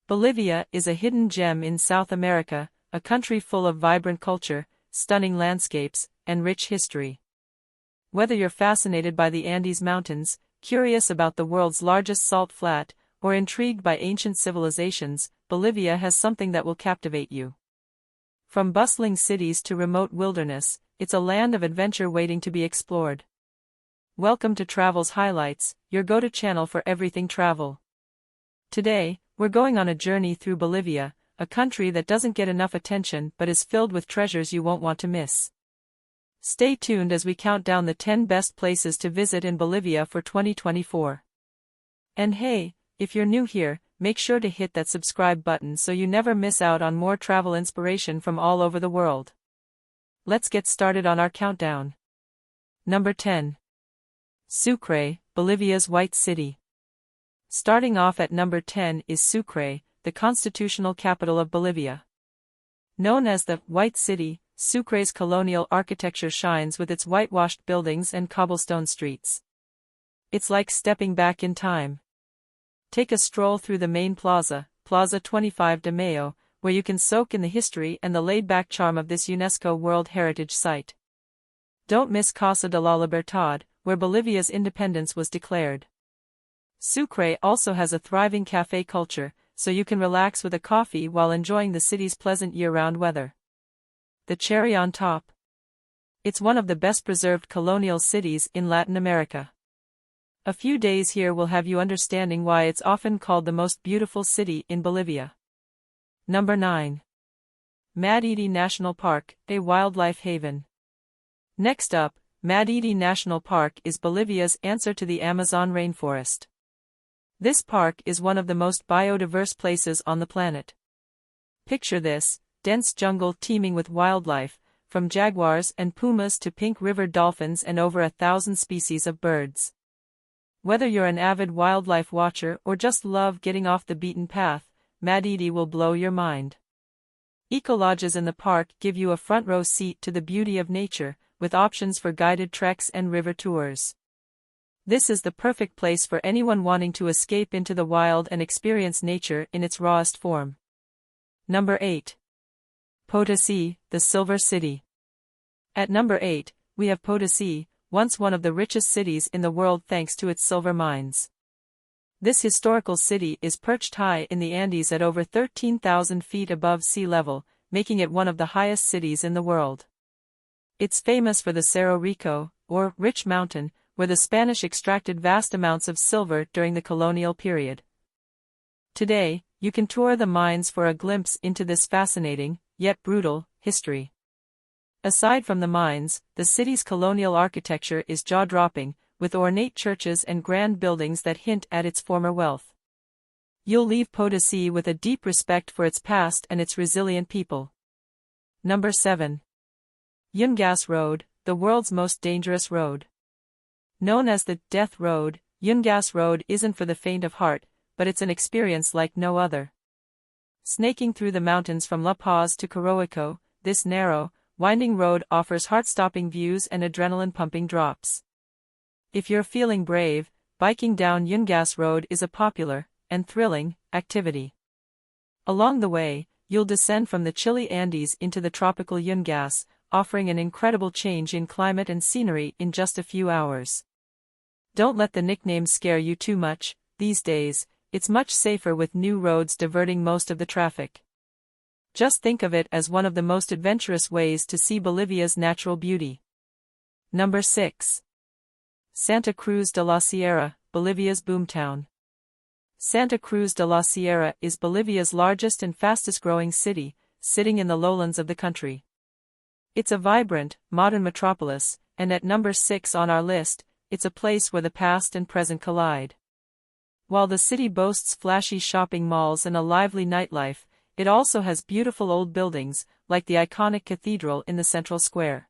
Bolivia is a hidden gem in South America, a country full of vibrant culture, stunning landscapes, and rich history. Whether you're fascinated by the Andes Mountains, curious about the world's largest salt flat, or intrigued by ancient civilizations, Bolivia has something that will captivate you. From bustling cities to remote wilderness, it's a land of adventure waiting to be explored. Welcome to Travel's Highlights, your go-to channel for everything travel. Today, we're going on a journey through Bolivia, a country that doesn't get enough attention but is filled with treasures you won't want to miss. Stay tuned as we count down the 10 best places to visit in Bolivia for 2024. And hey, if you're new here, make sure to hit that subscribe button so you never miss out on more travel inspiration from all over the world. Let's get started on our countdown. Number 10. Sucre, Bolivia's White City. Starting off at number 10 is Sucre, the constitutional capital of Bolivia. Known as the White City, Sucre's colonial architecture shines with its whitewashed buildings and cobblestone streets. It's like stepping back in time. Take a stroll through the main plaza, Plaza 25 de Mayo, where you can soak in the history and the laid-back charm of this UNESCO World Heritage Site. Don't miss Casa de la Libertad, where Bolivia's independence was declared. Sucre also has a thriving café culture, so you can relax with a coffee while enjoying the city's pleasant year-round weather. The cherry on top. It's one of the best-preserved colonial cities in Latin America. A few days here will have you understanding why it's often called the most beautiful city in Bolivia. Number 9. Madre National Park, a wildlife haven. Next up, Madre National Park is Bolivia's answer to the Amazon rainforest. This park is one of the most biodiverse places on the planet. Picture this, dense jungle teeming with wildlife, from jaguars and pumas to pink river dolphins and over 1,000 species of birds. Whether you're an avid wildlife watcher or just love getting off the beaten path, Madre will blow your mind. Eco-lodges in the park give you a front-row seat to the beauty of nature, with options for guided treks and river tours. This is the perfect place for anyone wanting to escape into the wild and experience nature in its rawest form. Number 8. Potosí, the Silver City. At number 8, we have Potosí, once one of the richest cities in the world thanks to its silver mines. This historical city is perched high in the Andes at over 13,000 feet above sea level, making it one of the highest cities in the world. It's famous for the Cerro Rico, or Rich Mountain, where the Spanish extracted vast amounts of silver during the colonial period. Today, you can tour the mines for a glimpse into this fascinating, yet brutal, history. Aside from the mines, the city's colonial architecture is jaw-dropping, with ornate churches and grand buildings that hint at its former wealth. You'll leave Potosí with a deep respect for its past and its resilient people. Number 7. Yungas Road, the world's most dangerous road. Known as the Death Road, Yungas Road isn't for the faint of heart, but it's an experience like no other. Snaking through the mountains from La Paz to Coroico, this narrow, winding road offers heart-stopping views and adrenaline-pumping drops. If you're feeling brave, biking down Yungas Road is a popular, and thrilling, activity. Along the way, you'll descend from the chilly Andes into the tropical Yungas, offering an incredible change in climate and scenery in just a few hours. Don't let the nickname scare you too much. These days, it's much safer with new roads diverting most of the traffic. Just think of it as one of the most adventurous ways to see Bolivia's natural beauty. Number 6. Santa Cruz de la Sierra, Bolivia's boomtown. Santa Cruz de la Sierra is Bolivia's largest and fastest-growing city, sitting in the lowlands of the country. It's a vibrant, modern metropolis, and at number 6 on our list, it's a place where the past and present collide. While the city boasts flashy shopping malls and a lively nightlife, it also has beautiful old buildings, like the iconic cathedral in the central square.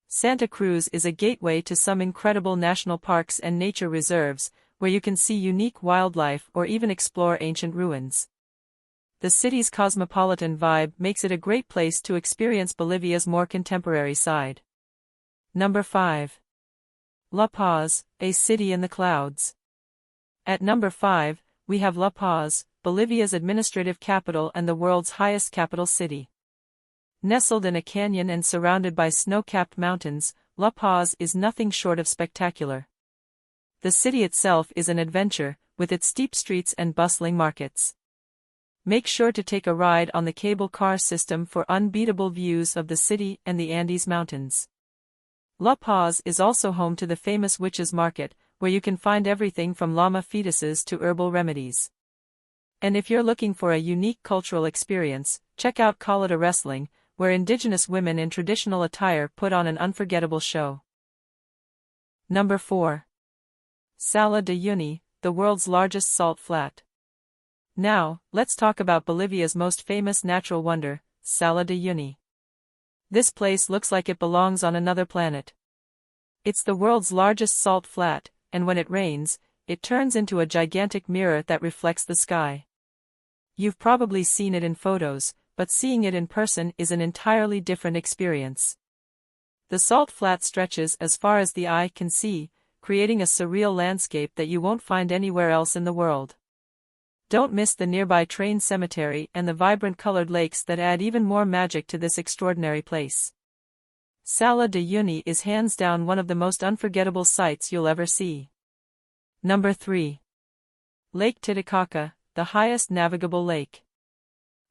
Santa Cruz is a gateway to some incredible national parks and nature reserves, where you can see unique wildlife or even explore ancient ruins. The city's cosmopolitan vibe makes it a great place to experience Bolivia's more contemporary side. Number 5. La Paz, a city in the clouds. At number 5, we have La Paz, Bolivia's administrative capital and the world's highest capital city. Nestled in a canyon and surrounded by snow-capped mountains, La Paz is nothing short of spectacular. The city itself is an adventure, with its steep streets and bustling markets. Make sure to take a ride on the cable car system for unbeatable views of the city and the Andes Mountains. La Paz is also home to the famous Witches Market, where you can find everything from llama fetuses to herbal remedies. And if you're looking for a unique cultural experience, check out Colada Wrestling, where indigenous women in traditional attire put on an unforgettable show. Number 4. Sala de Uyuni, the world's largest salt flat. Now, let's talk about Bolivia's most famous natural wonder, Sala de Uyuni. This place looks like it belongs on another planet. It's the world's largest salt flat, and when it rains, it turns into a gigantic mirror that reflects the sky. You've probably seen it in photos, but seeing it in person is an entirely different experience. The salt flat stretches as far as the eye can see, creating a surreal landscape that you won't find anywhere else in the world. Don't miss the nearby train cemetery and the vibrant colored lakes that add even more magic to this extraordinary place. Sala de Uyuni is hands down one of the most unforgettable sights you'll ever see. Number 3. Lake Titicaca, the highest navigable lake.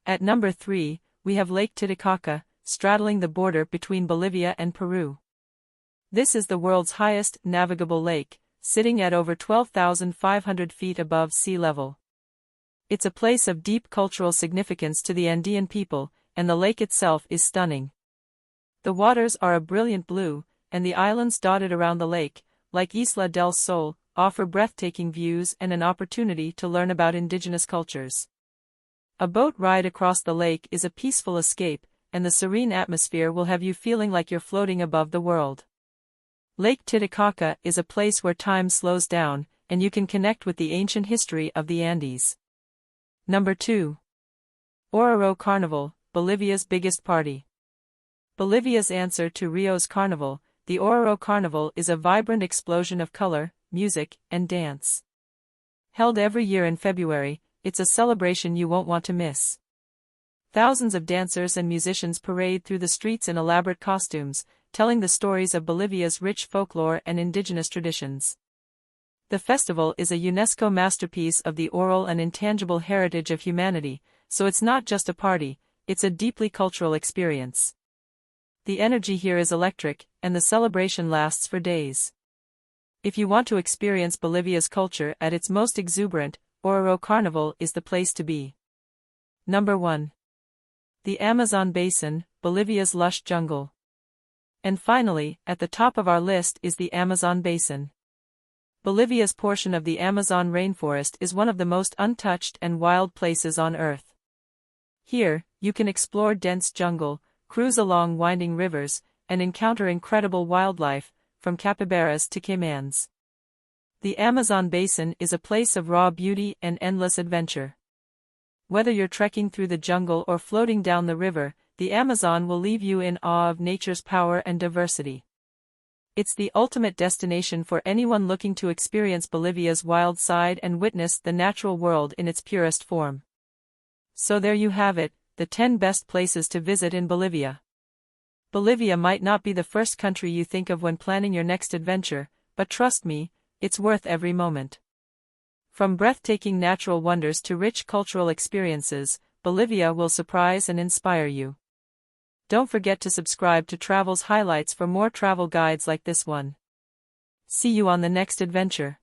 At number 3, we have Lake Titicaca, straddling the border between Bolivia and Peru. This is the world's highest navigable lake, sitting at over 12,500 feet above sea level. It's a place of deep cultural significance to the Andean people, and the lake itself is stunning. The waters are a brilliant blue, and the islands dotted around the lake, like Isla del Sol, offer breathtaking views and an opportunity to learn about indigenous cultures. A boat ride across the lake is a peaceful escape, and the serene atmosphere will have you feeling like you're floating above the world. Lake Titicaca is a place where time slows down, and you can connect with the ancient history of the Andes. Number 2. Oro Carnival, Bolivia's biggest party. Bolivia's answer to Rio's Carnival, the Oro Carnival is a vibrant explosion of color, music, and dance. Held every year in February, it's a celebration you won't want to miss. Thousands of dancers and musicians parade through the streets in elaborate costumes, telling the stories of Bolivia's rich folklore and indigenous traditions. The festival is a UNESCO masterpiece of the oral and intangible heritage of humanity, so it's not just a party, it's a deeply cultural experience. The energy here is electric, and the celebration lasts for days. If you want to experience Bolivia's culture at its most exuberant, Oro Carnival is the place to be. Number 1. The Amazon Basin, Bolivia's lush jungle. And finally, at the top of our list is the Amazon Basin. Bolivia's portion of the Amazon rainforest is one of the most untouched and wild places on Earth. Here, you can explore dense jungle, cruise along winding rivers, and encounter incredible wildlife, from capybaras to caimans. The Amazon Basin is a place of raw beauty and endless adventure. Whether you're trekking through the jungle or floating down the river, the Amazon will leave you in awe of nature's power and diversity. It's the ultimate destination for anyone looking to experience Bolivia's wild side and witness the natural world in its purest form. So there you have it, the 10 best places to visit in Bolivia. Bolivia might not be the first country you think of when planning your next adventure, but trust me, it's worth every moment. From breathtaking natural wonders to rich cultural experiences, Bolivia will surprise and inspire you. Don't forget to subscribe to Travel's Highlights for more travel guides like this one. See you on the next adventure.